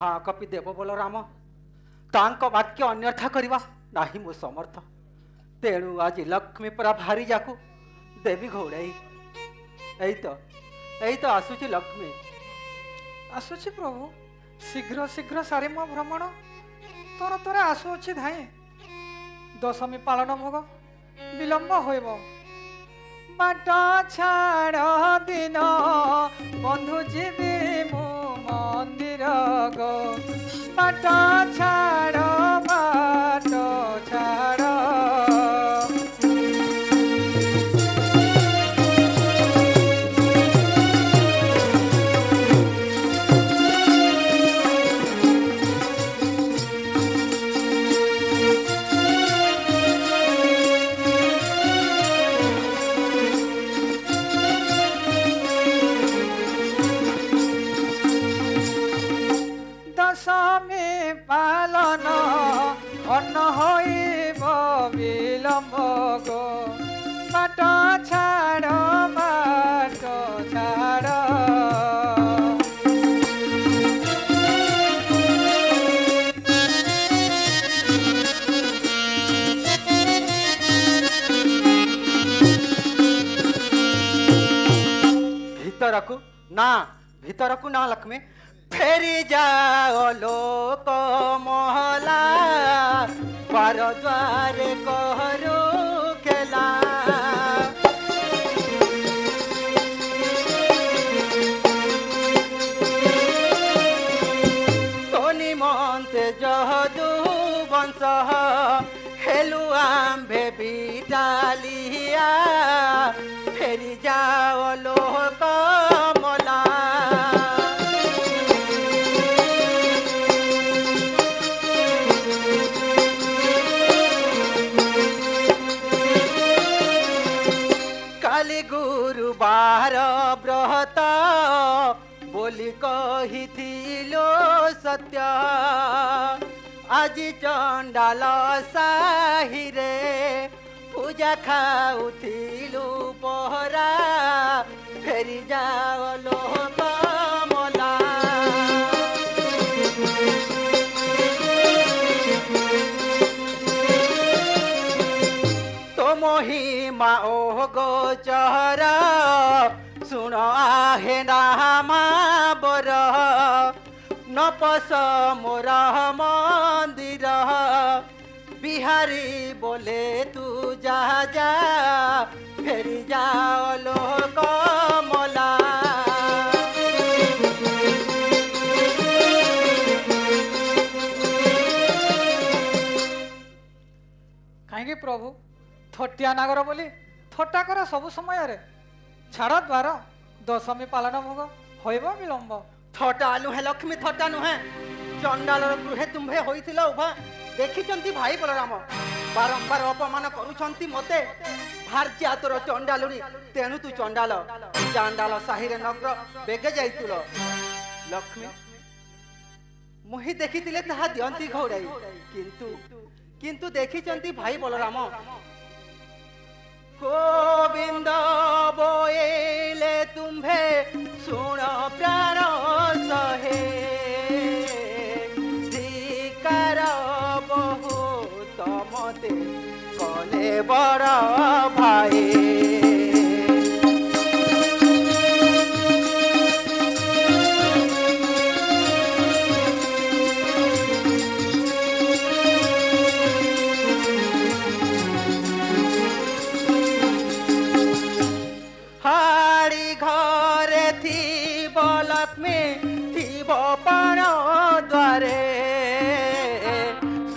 हाँ कपि देव बलराम तांको वाक्य अन्यथा करवा नाही मो समर्थ तेणु आज लक्ष्मी परा भारी जाकू देवी घोड़ाई यही तो आसुची लक्ष्मी आसुची प्रभु शीघ्र शीघ्र सारे मो भ्रमण तोर तोरे आसुची धाए दशमी पालन भोग विलंब होइब बाट छाड़ दिन बंधु जीवी मु मंदिर गो बाट छाड़ बाट छाड़ दशमी पालन अन्न होइब विलम्ब गो बाट छाड़ बाट छाड़ भीतरकू ना लक्ष्मी फेरी जाओ लोक मोहला पर द्वारे कहरू खेला तोनी मंते जहदू वंश हेलु आम्भे बिटालिया फेरी जाओ लोक मोला गुरुवार व्रत बोली कहिथिलो सत्य आज चंडाल साही रे पूजा खाउथिलु पहरा फेरी जाओ लोक मोला तो महिमा ओ गोचर सुन आहे नामा बर नपस मोर मंदिर बिहारी बोले तू जा जा फेरी जाओ लोक मोला कहीं प्रभु थटिया नागर बोली थट्टा कर सब समय रे छाड़ द्वार दशमी पालन भोग होइब विलंब थटा नुहे लक्ष्मी थटा नुहे चंडाल गृहे तुम्भे होइथिला उभा देखिचंती भाई बलराम बारंबार अपमान करूछंती मते भार्या तोर चंडालुनी तेणु तू चंडाल चांडाल साही रे नगर बेगे जाइतुल लक्ष्मी मुही देखिथिले ताहा दियंती घोड़ाई किंतु देखिचंती भाई बलराम गोविंद बोले तुम्भे सुन प्राण सहे धिकार बहुत मते कले बड़ भाई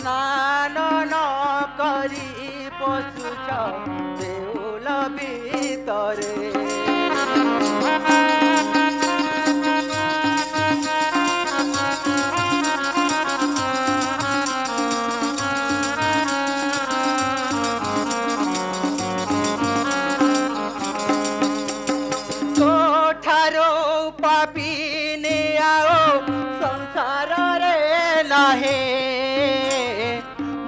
स्नान न करी पशुच देउल भीतरे तो ठारो पापी ने आओ संसार रे लाहे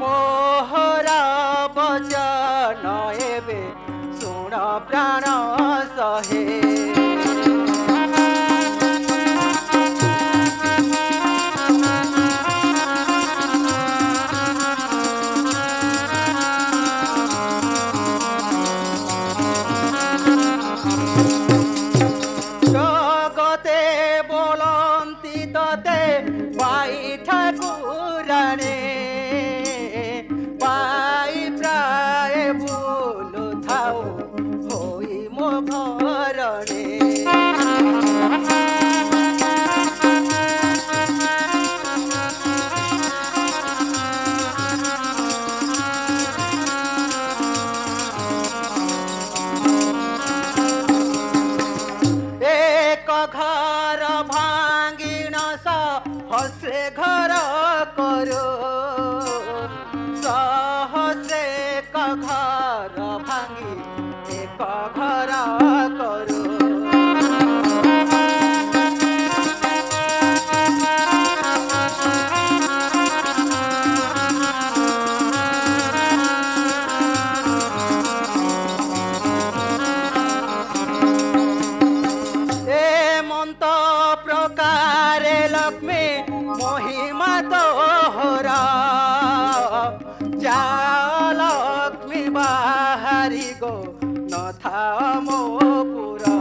मोहरा बचन एबे सुण प्राण सहे बाई ठाकुराणे बाई प्राय बोलो थाओ होई मो भरणे घर भांगिण सहस्रे घर करो सहस्रे घर भांगी एक घर करो महिमा तोहरा जा लक्ष्मी बाहरी गो न था मोपुरा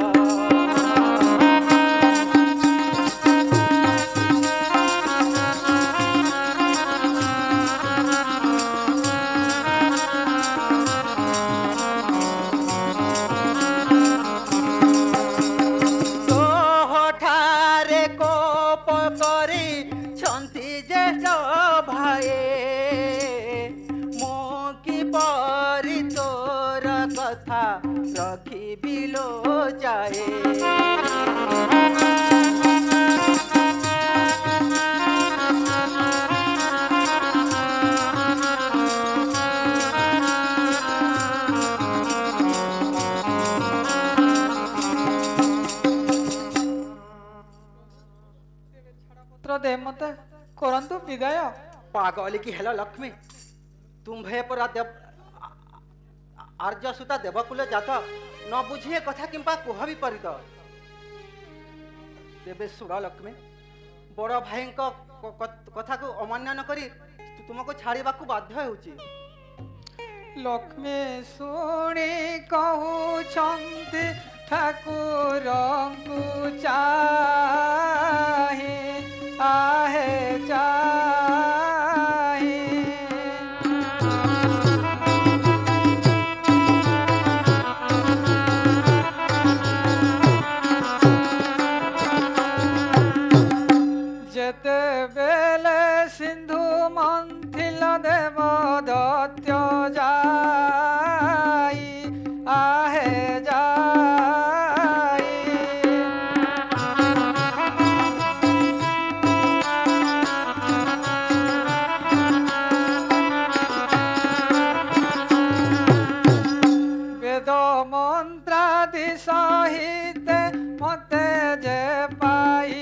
रखी बिलो जाए पत्र दे मते करंतु विदाय पागली की हेलो लक्ष्मी तुम्भे परा देव आर्य सुता देवकुल जात न बुझे कथा किंपा कुह भी परित तेबे सुर लक्ष्मी बड़ भाई कथा को अमान्य न करी तुमको छाड़वा को बाध्य होउची लक्ष्मी सुनी कहूछंती ठाकुर को चाहे आहे चाहे जेते बेले सिंधु मंथिल देव दत्य जाई आहे जाई वेद मंत्रादि सहित मते जे पाइला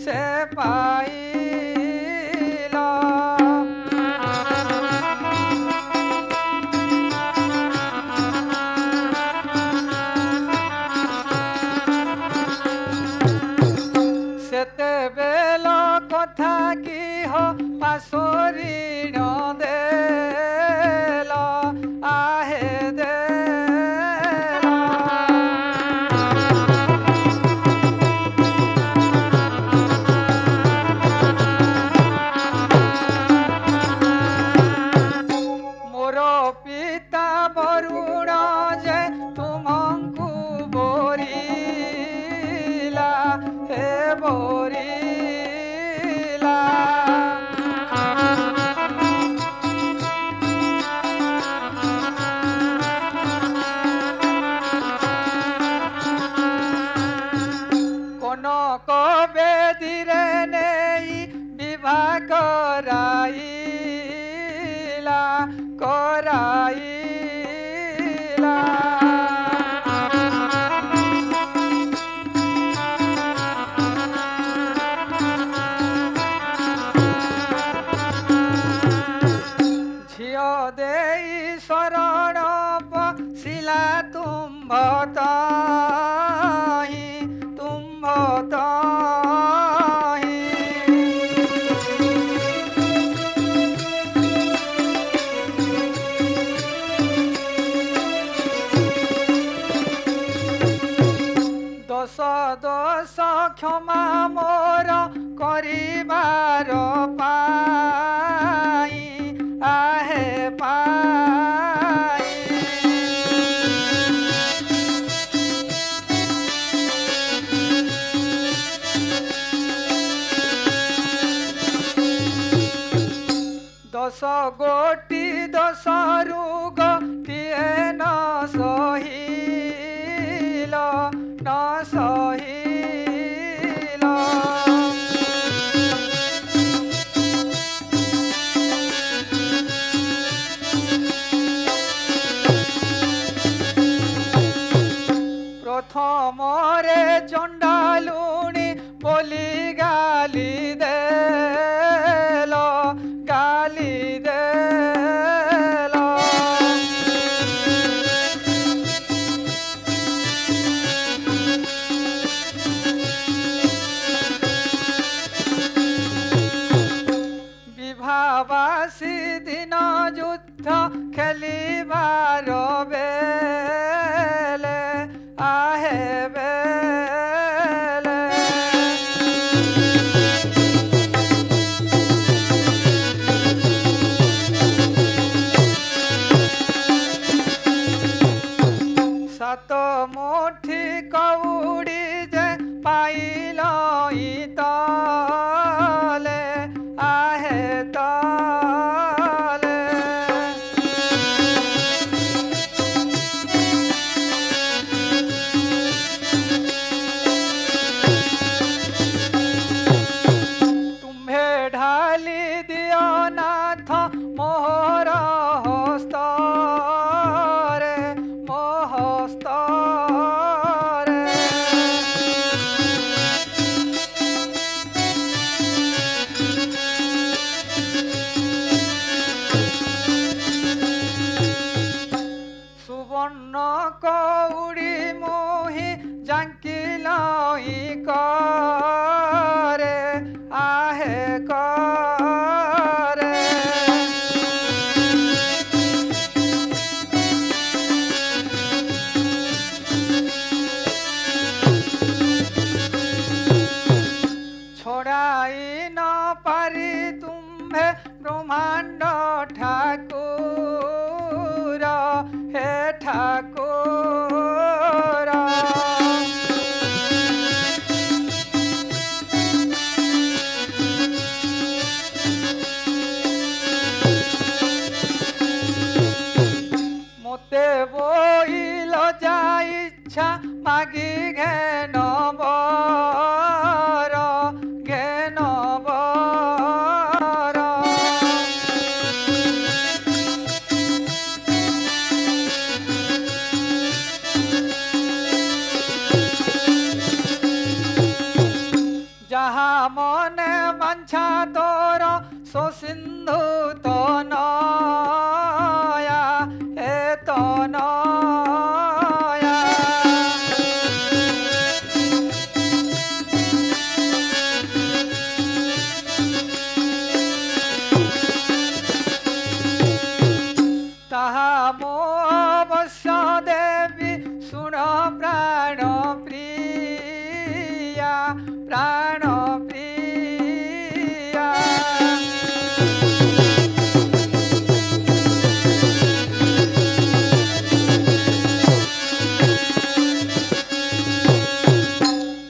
से पाइला सेते बेला कथा की हो पासोरी न देला आहे देला मोर पिता वरुण जे तुमको बोरिला हे बोरिला कनक बेदीरे नेई विवाह कराइला कराइला झियो देई शरण पशिला तुम्भ ताहि तुम्भ ताहि 10 ଗୋଟି 10 ରୋଗଟିଏ ନ ସହିଲ ନ ସହିଲ। ପ୍ରଥମରେ ଚଣ୍ଡାଲୁଣି ବୋଲି ଗାଲି ଦେଲ ଗାଲି ଦେଲ। ବିଭାବାସୀ ଦିନ ଯୁଦ୍ଧ ଖେଳିବାର ବେଲେ आहे बेले। सात मुठी कौड़ी जे पाइल तले आहे तले। ढाली दियो नाथ मोहर हस्तरे मोहस्तरे। सुवर्ण कौड़ी मोहि जांकिल करे आहे करे। छोड़ाई न पारी तुम्हें ब्रह्मांड ठाकुर हे ठाकुर। मोते बोइल जा इच्छा मागी घेन बर घेन बर। जहा मने बांछा तोर सो सिंधु तो नया हे तो नया। ताहा मो अवश्य देवी सुन प्राण प्रिया प्राण प्रिया।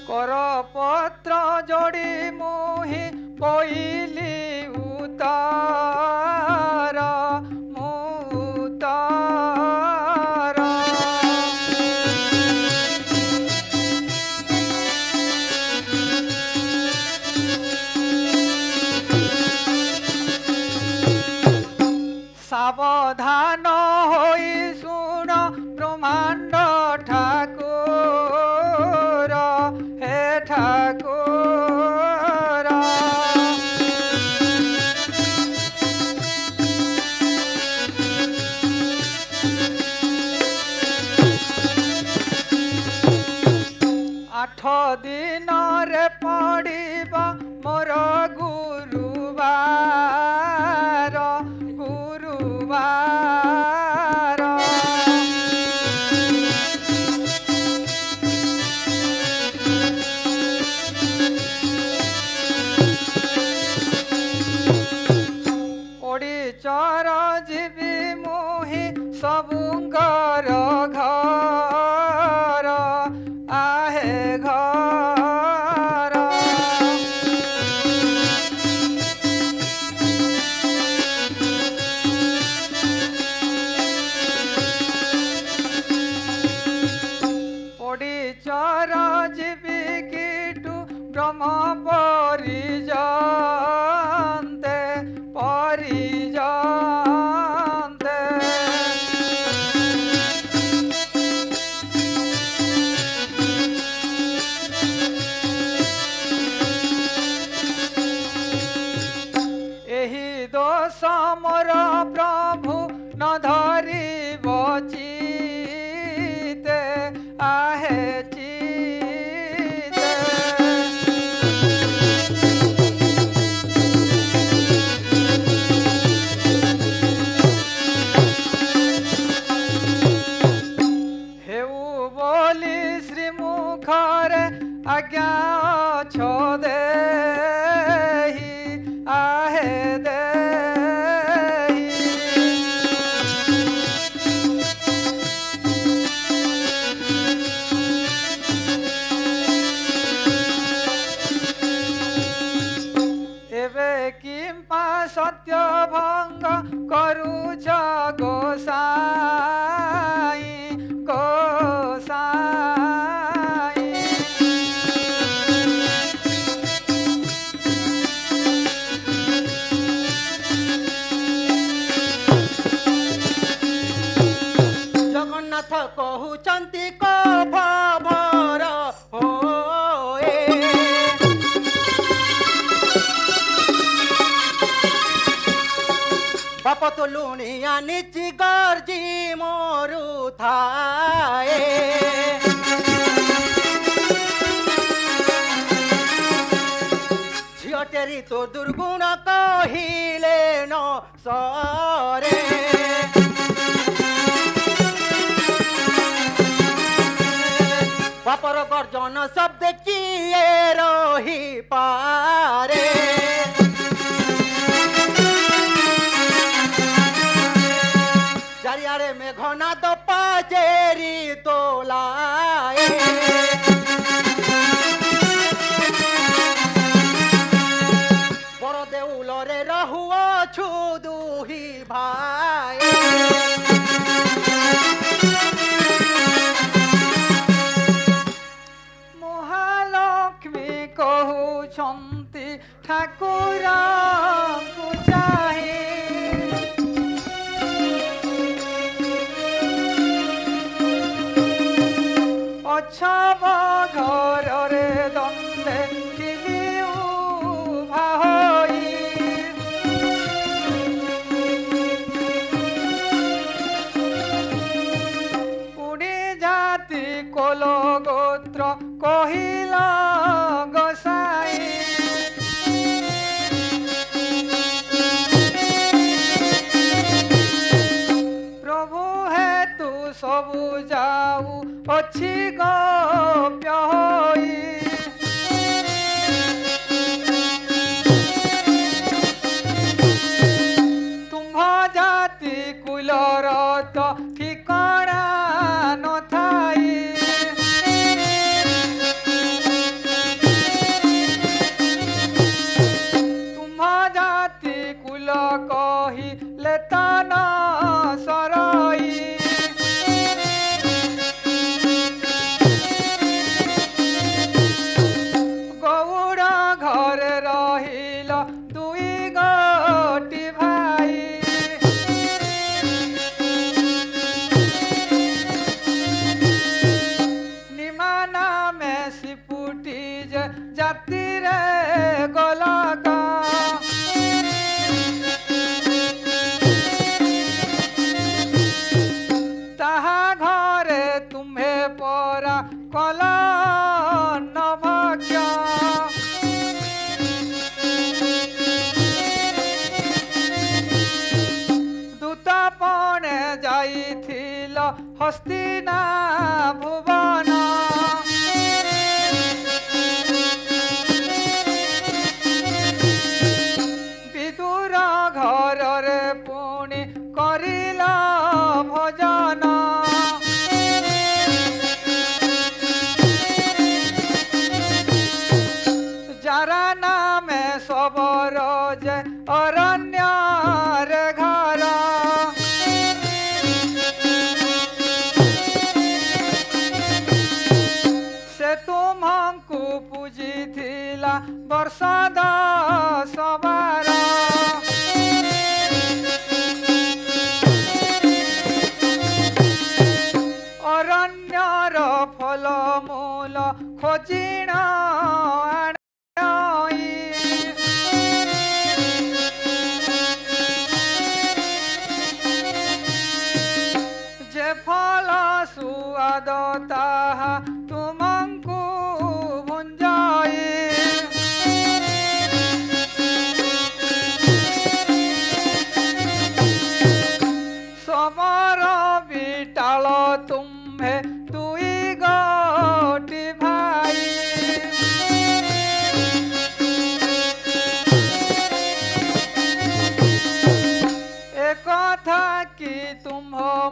कर पत्र जोड़ी मोहि पइली उतार मुतार। सावधान होई सुन ब्रह्मांड ठाकुर हे ठाकुर। आठ दिन रे पड़िबा मोर गुरुवार गुरुवार। ओडिचर जीवी मोहि सबुंकर घर आहे घर। दोष मोर प्रभु न धरी बचिते आहे चिते हेउ बोली श्रीमुखरे आज्ञा छ देहि आहे देहि एबे किंपा सत्य भंग करूछ गोसाई गोसाई जगन्नाथ कहउचंती को भवर होए बाप तो लुणिया निची गर्जी मोरु थाए झियो टेरी तो दुर्गुण कहिले न सरे बापर गर्जन शब्द किए रही पारे चारियारे मेघना तो पाचेरी तोलाए बड़ देउलरे रहुअछु दुही भाई महालक्ष्मी कहउछंती ठाकुरଙ୍କୁ चाहे अछब घररे दंडे खिली उभा होई उड़ी जाति कोल गोत्र कहिला गोसाई प्रभु हे तू सबु जाऊ अच्छी गोप्य होई तुम्ह जाति कुलर तो ठिकाना न थाई तुम्ह जाति कुल कही लेतन सरई गौड़ घरे रहिल दुई गोटी भाई निमाना में सिपुटी जे जाति रे गोलका ताहा घरे तुम्हे परा कल नभक्ष दूतपणे जाइथिल हस्तिना भुवन विदुर घररे पुणी करिल भोजन जारा नामे सबर जे अरण्य रे घर से तुमको पूजिथिला वर्ष 10 बार अरण्यर फल मूल खोजिण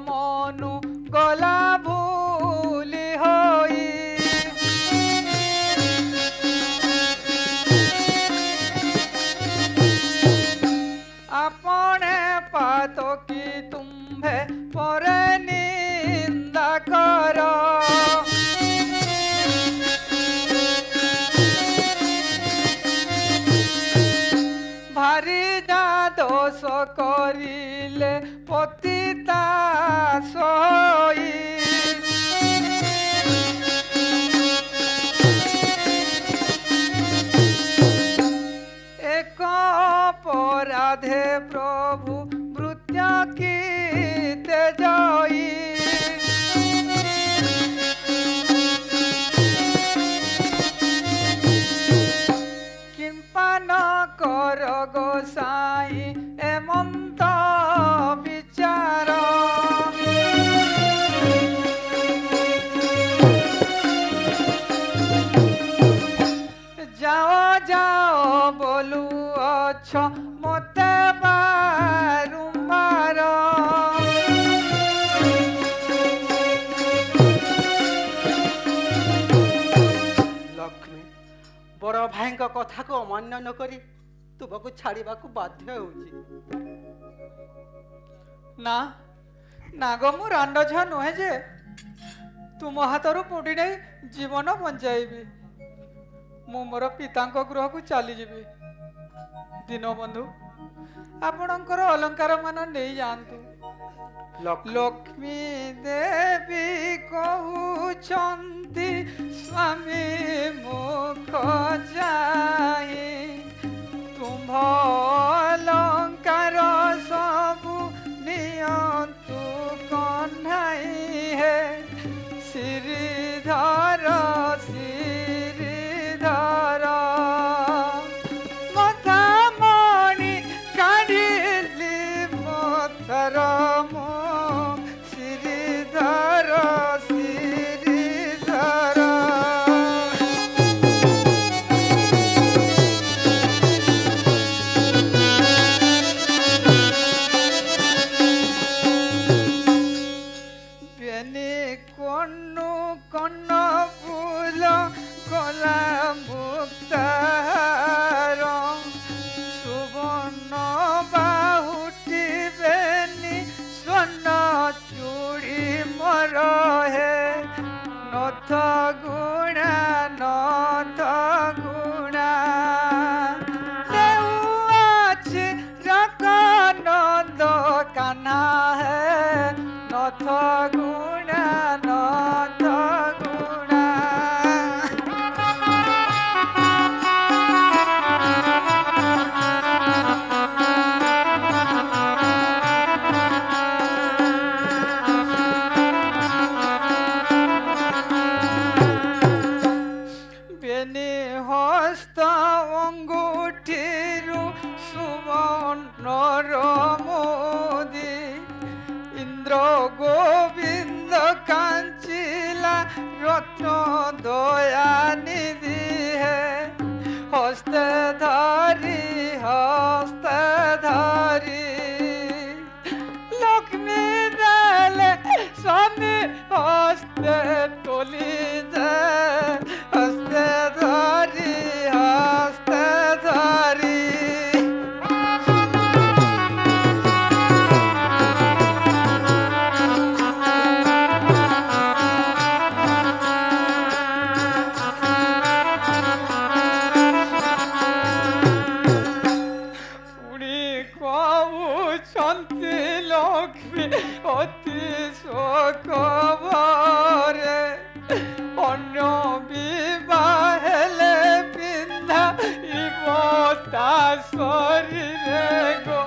ମନୁ ଗଲା ଭୁଲି ହୋଇ अपने पातो की तुम्भे परे निंदा करो भारी जा दोष करिले पतिता सोई एक अपराधे प्रभु मृत्यु की तेजई किंपा न कर गोसाई एमंत विचार जाओ जाओ बोलू अच्छा मते बारुमार लक्ष्मी बड़ भाई कथा को अमान्य न करी तुमको छाड़ा बाध्य होउची ना नाग मु रांड झा नुहे जे तुम हाथरू पुड़ी नहीं जीवन बंचाइबी मु मोर पिता गृह को चलीजी दीनबंधु आपणकर अलंकार मान नहीं जातु लक्ष्मी देवी कहउछंती स्वामी मुख जाई तुम अलंकार सबु नियंतु कन्हाई है श्रीधर श्रीधर मथा मणि काढ़िली मथर मो श्रीधर श्रीधर बेनी कन्नु कन्न फूल गला मुक्तार सुवर्ण बाहुटी बेनी स्वर्ण चूड़ी मर है नथ गुणा नथ गुणा देउआछि रक नंद कान्हा है नथ गुणा नथ गुणा बेनी हस्त अंगूठीरु सुवर्ण मोदी इंद्र गोविंद कांचिला रत्न दया निधि है हस्ते धारी लक्ष्मी देले स्वामी हस्ते तोली दे हस्ते धारी लक्ष्मी अति शोकभरे अन्य विवाहेले पिंधा इवता शरीरे गो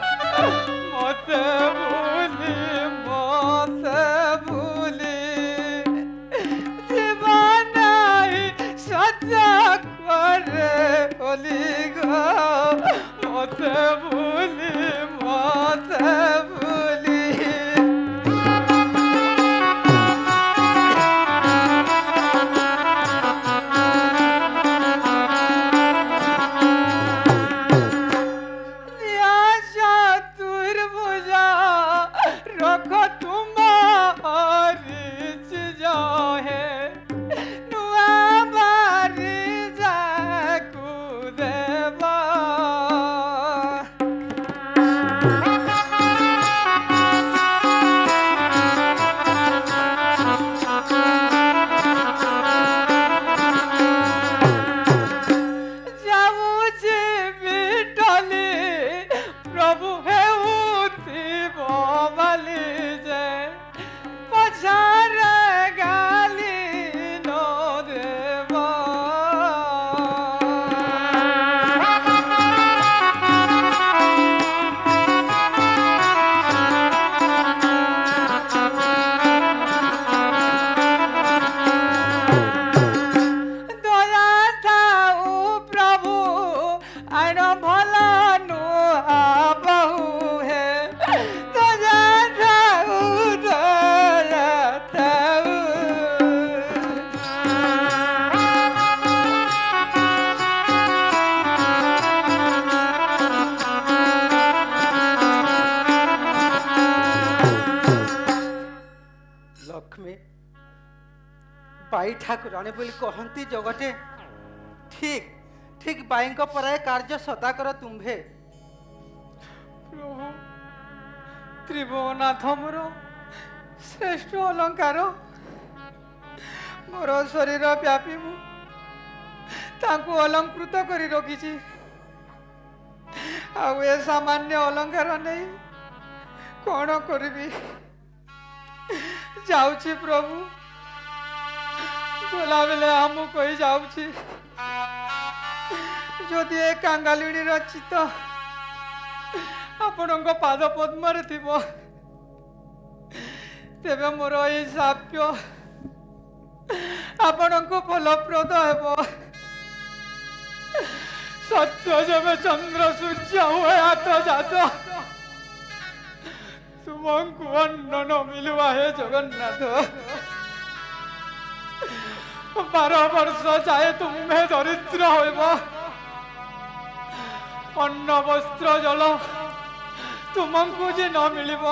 मते भूली जीवनाई सजा करे होली गो मते भूली कौन भला नुआ बहु है तो जा थाऊ तो जा थाऊ। लक्ष्मी बाई ठाकुराणी बोली कहती जगटे ठीक ठीक बाई पराए कार्य सदा कर तुम्भे। प्रभु त्रिभुवनाथ मोर श्रेष्ठ अलंकार मोर शरीर व्यापी मु तांको अलंकृत करी रखी आउ ए सामान्य अलंकार नहीं कौन करी जाऊची प्रभु गला बेले आम कही जाऊची जदि ए कांगालिणी चित आपण पाद पद्म तेबे मोर ये साप्य आपण को फलप्रद हेब। सत्य जब चंद्र सूर्य हुए हाथ जात तुमको अन्न न मिलवा हे जगन्नाथ। 12 वर्ष जाए तुम्हें दरिद्र होइब अन्न वस्त्र जल तुमको जे न मिलिब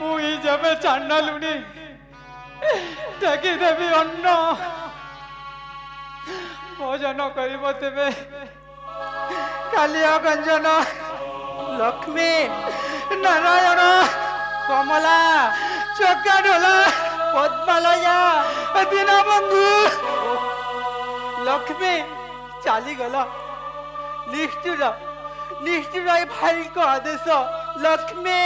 मुई जब चांडालुनी टेकी देवी अन्न भोजन करिब तेबे कालिया गंजन लक्ष्मी नारायण कमला चक्का ढोला पद्मालया दीनबंधु लक्ष्मी चाली गला निष्ठुर निष्ठुर भाई को आदेश लक्ष्मी